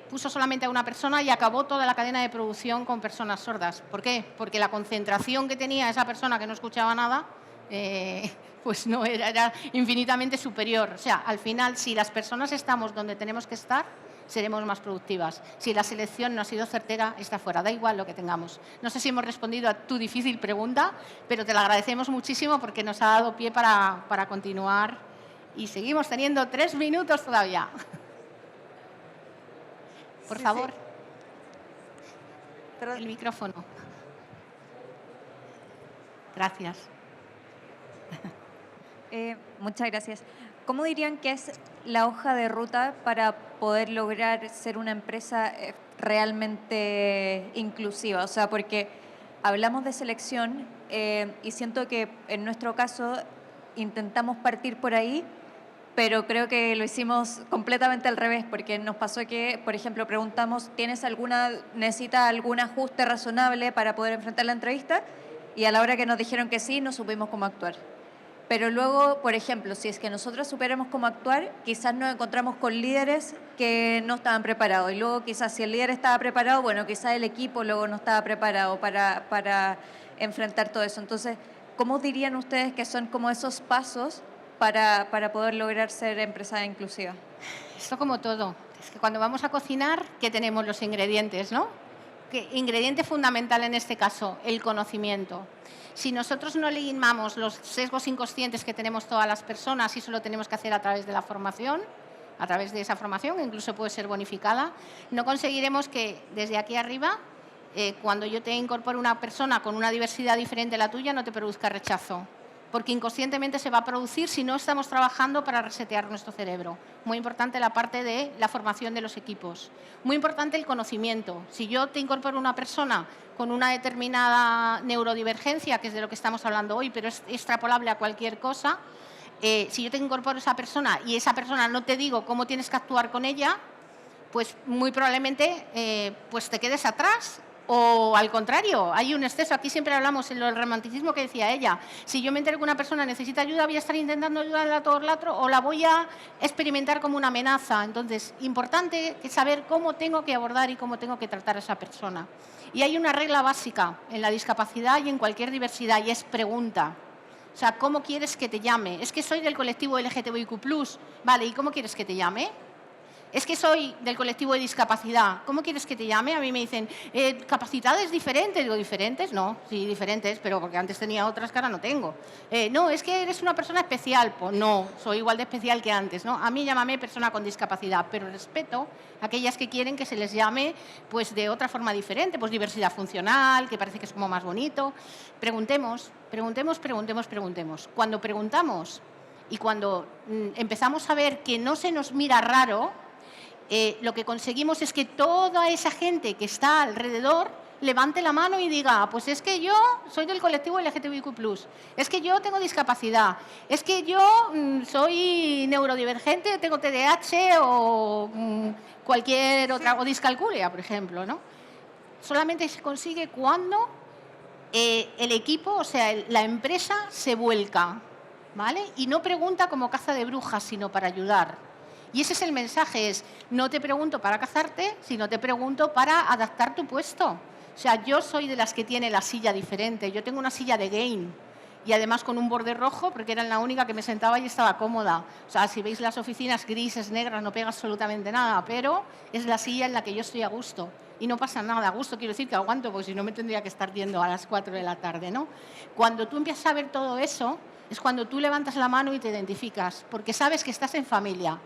Speaker 1: Puso solamente a una persona y acabó toda la cadena de producción con personas sordas. ¿Por qué? Porque la concentración que tenía esa persona que no escuchaba nada, pues no era infinitamente superior. O sea, al final, si las personas estamos donde tenemos que estar, seremos más productivas. Si la selección no ha sido certera, está fuera. Da igual lo que tengamos. No sé si hemos respondido a tu difícil pregunta, pero te la agradecemos muchísimo porque nos ha dado pie para continuar y seguimos teniendo 3 minutos todavía. Por
Speaker 2: Sí,
Speaker 1: favor,
Speaker 2: sí. Pero-
Speaker 1: el micrófono. Gracias.
Speaker 4: Muchas gracias. ¿Cómo dirían que es la hoja de ruta para poder lograr ser una empresa realmente inclusiva? O sea, porque hablamos de selección y siento que en nuestro caso intentamos partir por ahí, pero creo que lo hicimos completamente al revés, porque nos pasó que, por ejemplo, preguntamos, necesita algún ajuste razonable para poder enfrentar la entrevista? Y a la hora que nos dijeron que sí, no supimos cómo actuar. Pero luego, por ejemplo, si es que nosotros supiéramos cómo actuar, quizás nos encontramos con líderes que no estaban preparados. Y luego quizás si el líder estaba preparado, bueno, quizás el equipo luego no estaba preparado para enfrentar todo eso. Entonces, ¿cómo dirían ustedes que son como esos pasos para poder lograr ser empresa inclusiva?
Speaker 1: Esto como todo. Es que cuando vamos a cocinar, ¿qué tenemos? Los ingredientes, ¿no? ¿Qué ingrediente fundamental en este caso? El conocimiento. Si nosotros no limamos los sesgos inconscientes que tenemos todas las personas y eso lo tenemos que hacer a través de la formación, a través de esa formación, incluso puede ser bonificada, no conseguiremos que desde aquí arriba, cuando yo te incorpore una persona con una diversidad diferente a la tuya, no te produzca rechazo. Porque inconscientemente se va a producir si no estamos trabajando para resetear nuestro cerebro. Muy importante la parte de la formación de los equipos. Muy importante el conocimiento. Si yo te incorporo una persona con una determinada neurodivergencia, que es de lo que estamos hablando hoy, pero es extrapolable a cualquier cosa, si yo te incorporo a esa persona y esa persona no te digo cómo tienes que actuar con ella, pues muy probablemente pues te quedes atrás. O al contrario, hay un exceso. Aquí siempre hablamos en lo del romanticismo que decía ella. Si yo me entero que una persona necesita ayuda, voy a estar intentando ayudarla a todo el rato o la voy a experimentar como una amenaza. Entonces, importante saber cómo tengo que abordar y cómo tengo que tratar a esa persona. Y hay una regla básica en la discapacidad y en cualquier diversidad y es pregunta. O sea, ¿cómo quieres que te llame? Es que soy del colectivo LGTBIQ+. Vale, ¿y cómo quieres que te llame? Es que soy del colectivo de discapacidad. ¿Cómo quieres que te llame? A mí me dicen, ¿capacidades diferentes? Digo, ¿diferentes? No, sí, diferentes, pero porque antes tenía otras que ahora no tengo. No, es que eres una persona especial. Pues no, soy igual de especial que antes, ¿no? A mí llámame persona con discapacidad, pero respeto a aquellas que quieren que se les llame pues, de otra forma diferente, pues diversidad funcional, que parece que es como más bonito. Preguntemos. Cuando preguntamos y cuando empezamos a ver que no se nos mira raro, lo que conseguimos es que toda esa gente que está alrededor levante la mano y diga, pues es que yo soy del colectivo LGTBIQ+, es que yo tengo discapacidad, es que yo soy neurodivergente, tengo TDAH o cualquier otra, o discalculia, por ejemplo, ¿no? Solamente se consigue cuando el equipo, o sea, la empresa se vuelca, ¿vale? Y no pregunta como caza de brujas, sino para ayudar. Y ese es el mensaje, es no te pregunto para cazarte, sino te pregunto para adaptar tu puesto. O sea, yo soy de las que tiene la silla diferente, yo tengo una silla de game y además con un borde rojo porque era la única que me sentaba y estaba cómoda. O sea, si veis las oficinas grises, negras, no pega absolutamente nada, pero es la silla en la que yo estoy a gusto. Y no pasa nada, a gusto quiero decir que aguanto, porque si no me tendría que estar yendo a las 4 de la tarde, ¿no? Cuando tú empiezas a ver todo eso, es cuando tú levantas la mano y te identificas, porque sabes que estás en familia.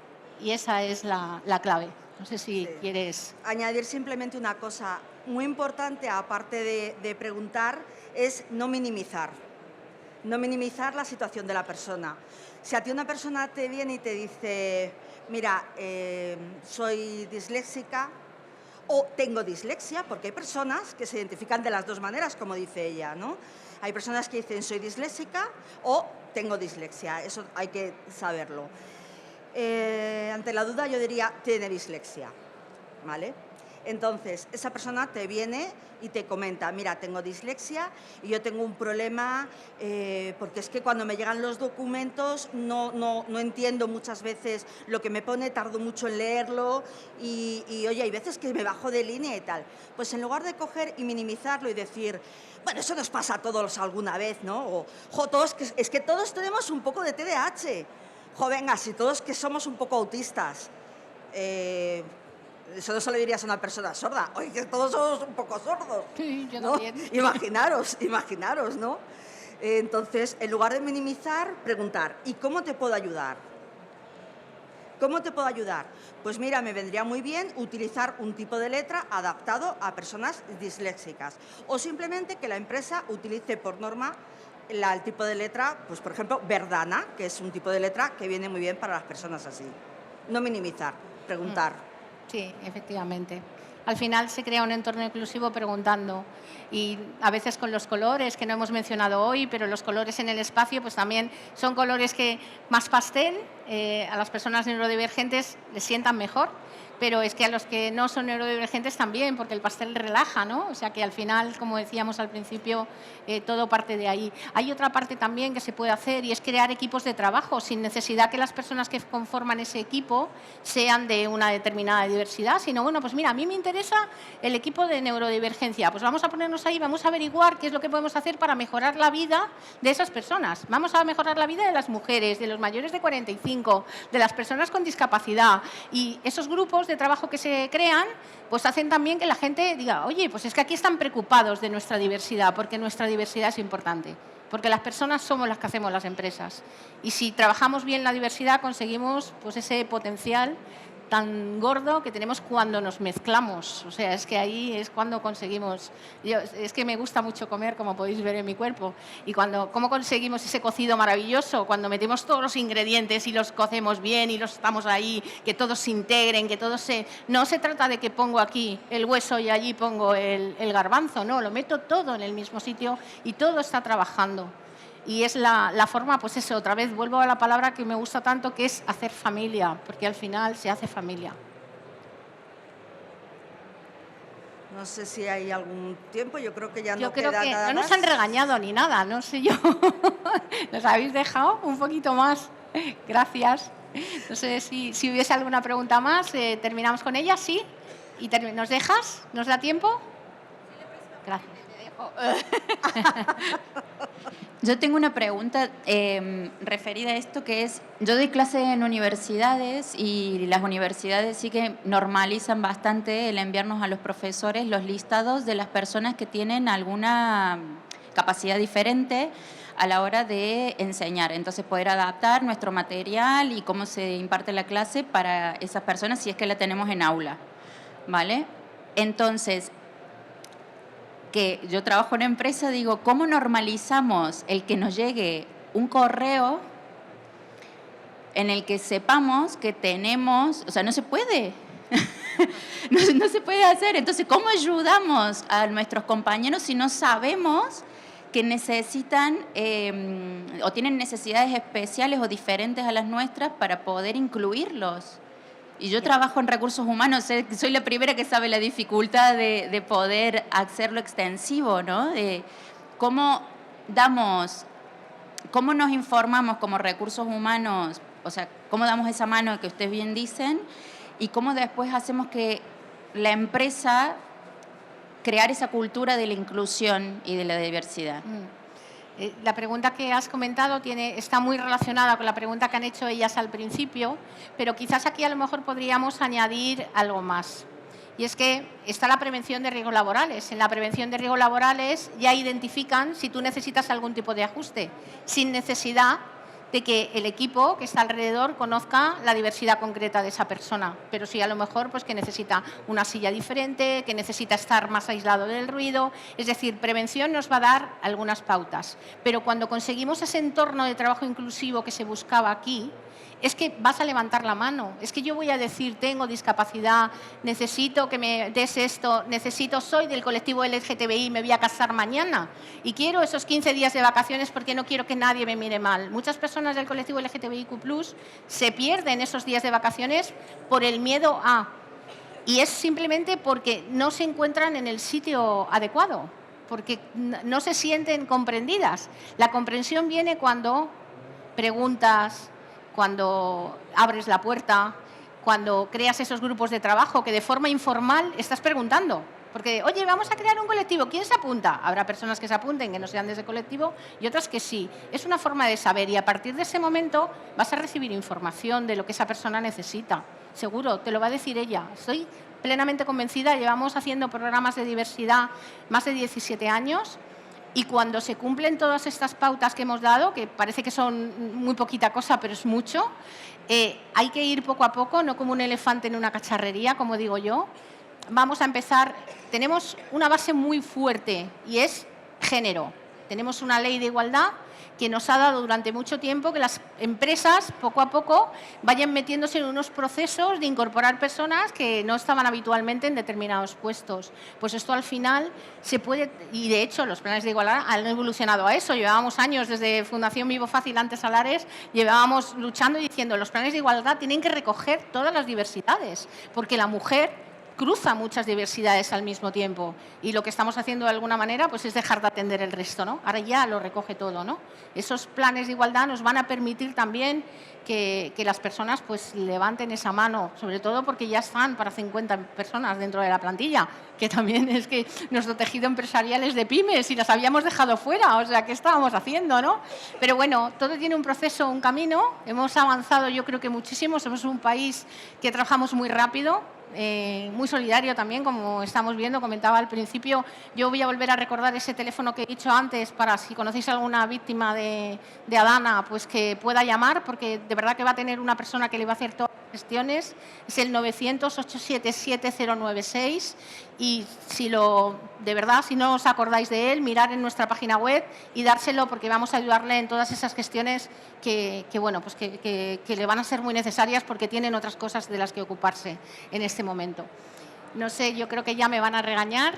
Speaker 1: Y esa es la clave. No sé si quieres...
Speaker 2: Añadir simplemente una cosa muy importante, aparte de preguntar, es no minimizar. No minimizar la situación de la persona. Si a ti una persona te viene y te dice, mira, soy disléxica o tengo dislexia, porque hay personas que se identifican de las dos maneras, como dice ella, ¿no? Hay personas que dicen soy disléxica o tengo dislexia, eso hay que saberlo. Ante la duda yo diría tiene dislexia, ¿vale? Entonces, esa persona te viene y te comenta, mira, tengo dislexia y yo tengo un problema porque es que cuando me llegan los documentos no entiendo muchas veces lo que me pone, tardo mucho en leerlo y oye, hay veces que me bajo de línea y tal. Pues en lugar de coger y minimizarlo y decir, bueno, eso nos pasa a todos alguna vez, ¿no? O, es que todos tenemos un poco de TDAH. Venga, si todos que somos un poco autistas, eso no se lo dirías a una persona sorda, oye, que todos somos un poco sordos.
Speaker 1: Sí, yo
Speaker 2: ¿no?
Speaker 1: también.
Speaker 2: Imaginaros, ¿no? Entonces, en lugar de minimizar, preguntar, ¿y cómo te puedo ayudar? ¿Cómo te puedo ayudar? Pues mira, me vendría muy bien utilizar un tipo de letra adaptado a personas disléxicas o simplemente que la empresa utilice por norma el tipo de letra, pues por ejemplo, Verdana, que es un tipo de letra que viene muy bien para las personas así. No minimizar, preguntar.
Speaker 1: Sí, efectivamente. Al final se crea un entorno inclusivo preguntando y a veces con los colores que no hemos mencionado hoy, pero los colores en el espacio pues también son colores que más pastel, a las personas neurodivergentes les sientan mejor, pero es que a los que no son neurodivergentes también, porque el pastel relaja, ¿no? O sea que al final, como decíamos al principio, todo parte de ahí. Hay otra parte también que se puede hacer y es crear equipos de trabajo sin necesidad que las personas que conforman ese equipo sean de una determinada diversidad, sino, bueno, pues mira, a mí me interesa el equipo de neurodivergencia, pues vamos a ponernos ahí, vamos a averiguar qué es lo que podemos hacer para mejorar la vida de esas personas. Vamos a mejorar la vida de las mujeres, de los mayores de 45, de las personas con discapacidad. Y esos grupos de trabajo que se crean, pues hacen también que la gente diga, oye, pues es que aquí están preocupados de nuestra diversidad, porque nuestra diversidad es importante. Porque las personas somos las que hacemos las empresas. Y si trabajamos bien la diversidad, conseguimos pues ese potencial tan gordo que tenemos cuando nos mezclamos. O sea, es que ahí es cuando conseguimos... es que me gusta mucho comer, como podéis ver en mi cuerpo. Y ¿cómo conseguimos ese cocido maravilloso? Cuando metemos todos los ingredientes y los cocemos bien y los estamos ahí, que todos se integren, que todos se... No se trata de que pongo aquí el hueso y allí pongo el garbanzo, no, lo meto todo en el mismo sitio y todo está trabajando. Y es la forma, pues eso, otra vez vuelvo a la palabra que me gusta tanto, que es hacer familia, porque al final se hace familia.
Speaker 2: No sé si hay algún tiempo, yo creo que ya no
Speaker 1: Yo creo
Speaker 2: queda
Speaker 1: que
Speaker 2: nada
Speaker 1: no nos
Speaker 2: más.
Speaker 1: han regañado ni nada, no sé yo. Nos habéis dejado un poquito más. Gracias. No sé si hubiese alguna pregunta más, terminamos con ella, ¿sí? ¿Y nos dejas? ¿Nos da tiempo? Gracias.
Speaker 5: Yo tengo una pregunta referida a esto, que es, yo doy clases en universidades y las universidades sí que normalizan bastante el enviarnos a los profesores los listados de las personas que tienen alguna capacidad diferente a la hora de enseñar. Entonces, poder adaptar nuestro material y cómo se imparte la clase para esas personas si es que la tenemos en aula, ¿vale? Entonces, que yo trabajo en una empresa, digo, ¿cómo normalizamos el que nos llegue un correo en el que sepamos que tenemos, o sea, no se puede, no se puede hacer? Entonces, ¿cómo ayudamos a nuestros compañeros si no sabemos que necesitan o tienen necesidades especiales o diferentes a las nuestras para poder incluirlos? Y yo trabajo en recursos humanos, soy la primera que sabe la dificultad de poder hacerlo extensivo, ¿no? De cómo nos informamos como recursos humanos, o sea, cómo damos esa mano que ustedes bien dicen, y cómo después hacemos que la empresa crear esa cultura de la inclusión y de la diversidad.
Speaker 1: La pregunta que has comentado está muy relacionada con la pregunta que han hecho ellas al principio, pero quizás aquí a lo mejor podríamos añadir algo más. Y es que está la prevención de riesgos laborales. En la prevención de riesgos laborales ya identifican si tú necesitas algún tipo de ajuste, sin necesidad de que el equipo que está alrededor conozca la diversidad concreta de esa persona, pero sí a lo mejor pues que necesita una silla diferente, que necesita estar más aislado del ruido. Es decir, prevención nos va a dar algunas pautas, pero cuando conseguimos ese entorno de trabajo inclusivo que se buscaba aquí, es que vas a levantar la mano, es que yo voy a decir, tengo discapacidad, necesito que me des esto, soy del colectivo LGTBI, me voy a casar mañana y quiero esos 15 días de vacaciones porque no quiero que nadie me mire mal. Muchas personas del colectivo LGTBIQ+ se pierden esos días de vacaciones por el miedo a, y es simplemente porque no se encuentran en el sitio adecuado, porque no se sienten comprendidas. La comprensión viene cuando preguntas, cuando abres la puerta, cuando creas esos grupos de trabajo que de forma informal estás preguntando. Porque, oye, vamos a crear un colectivo, ¿quién se apunta? Habrá personas que se apunten, que no sean de ese colectivo, y otras que sí. Es una forma de saber y a partir de ese momento vas a recibir información de lo que esa persona necesita. Seguro, te lo va a decir ella. Estoy plenamente convencida, llevamos haciendo programas de diversidad más de 17 años Y cuando se cumplen todas estas pautas que hemos dado, que parece que son muy poquita cosa, pero es mucho, hay que ir poco a poco, no como un elefante en una cacharrería, como digo yo. Vamos a empezar, tenemos una base muy fuerte y es género. Tenemos una ley de igualdad que nos ha dado durante mucho tiempo que las empresas, poco a poco, vayan metiéndose en unos procesos de incorporar personas que no estaban habitualmente en determinados puestos. Pues esto al final se puede, y de hecho los planes de igualdad han evolucionado a eso. Llevábamos años desde Fundación Vivo Fácil, antes Alares, llevábamos luchando y diciendo los planes de igualdad tienen que recoger todas las diversidades, porque la mujer cruza muchas diversidades al mismo tiempo y lo que estamos haciendo de alguna manera pues es dejar de atender el resto, ¿no? Ahora ya lo recoge todo, ¿no? Esos planes de igualdad nos van a permitir también que las personas pues levanten esa mano, sobre todo porque ya están para 50 personas dentro de la plantilla, que también es que nuestro tejido empresarial es de pymes y las habíamos dejado fuera, o sea, ¿qué estábamos haciendo, no? Pero bueno, todo tiene un proceso, un camino, hemos avanzado yo creo que muchísimo, somos un país que trabajamos muy rápido, muy solidario también, como estamos viendo, comentaba al principio. Yo voy a volver a recordar ese teléfono que he dicho antes para si conocéis a alguna víctima de Adana, pues que pueda llamar, porque de verdad que va a tener una persona que le va a hacer todas las gestiones. Es el 900-877-096 y de verdad, si no os acordáis de él, mirar en nuestra página web y dárselo porque vamos a ayudarle en todas esas gestiones que le van a ser muy necesarias porque tienen otras cosas de las que ocuparse en este momento. No sé, yo creo que ya me van a regañar.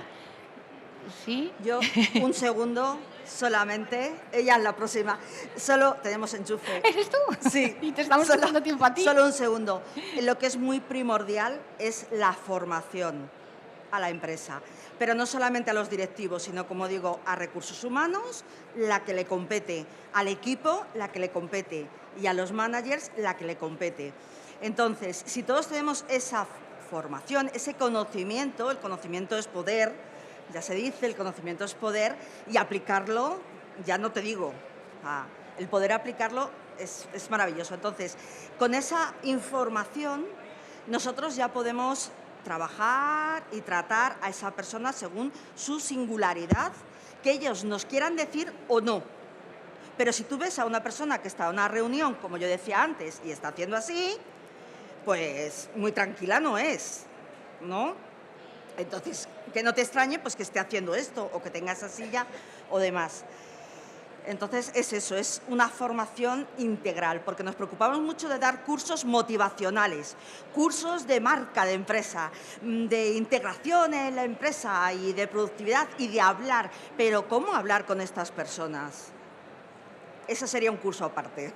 Speaker 1: ¿Sí?
Speaker 2: Yo, un segundo solamente, ella es la próxima. Solo tenemos enchufe.
Speaker 1: ¿Eres tú?
Speaker 2: Sí.
Speaker 1: Y te estamos dando tiempo a ti.
Speaker 2: Solo un segundo. Lo que es muy primordial es la formación a la empresa. Pero no solamente a los directivos, sino, como digo, a recursos humanos, la que le compete, al equipo, la que le compete, y a los managers, la que le compete. Entonces, si todos tenemos esa formación, ese conocimiento, el conocimiento es poder, ya se dice, el conocimiento es poder, y aplicarlo, ya no te digo, el poder aplicarlo es maravilloso. Entonces, con esa información, nosotros ya podemos trabajar y tratar a esa persona según su singularidad, que ellos nos quieran decir o no. Pero si tú ves a una persona que está en una reunión, como yo decía antes, y está haciendo así, pues muy tranquila no es, ¿no? Entonces, que no te extrañe pues que esté haciendo esto o que tenga esa silla o demás. Entonces, es eso, es una formación integral, porque nos preocupamos mucho de dar cursos motivacionales, cursos de marca de empresa, de integración en la empresa y de productividad y de hablar. Pero, ¿cómo hablar con estas personas? Ese sería un curso aparte.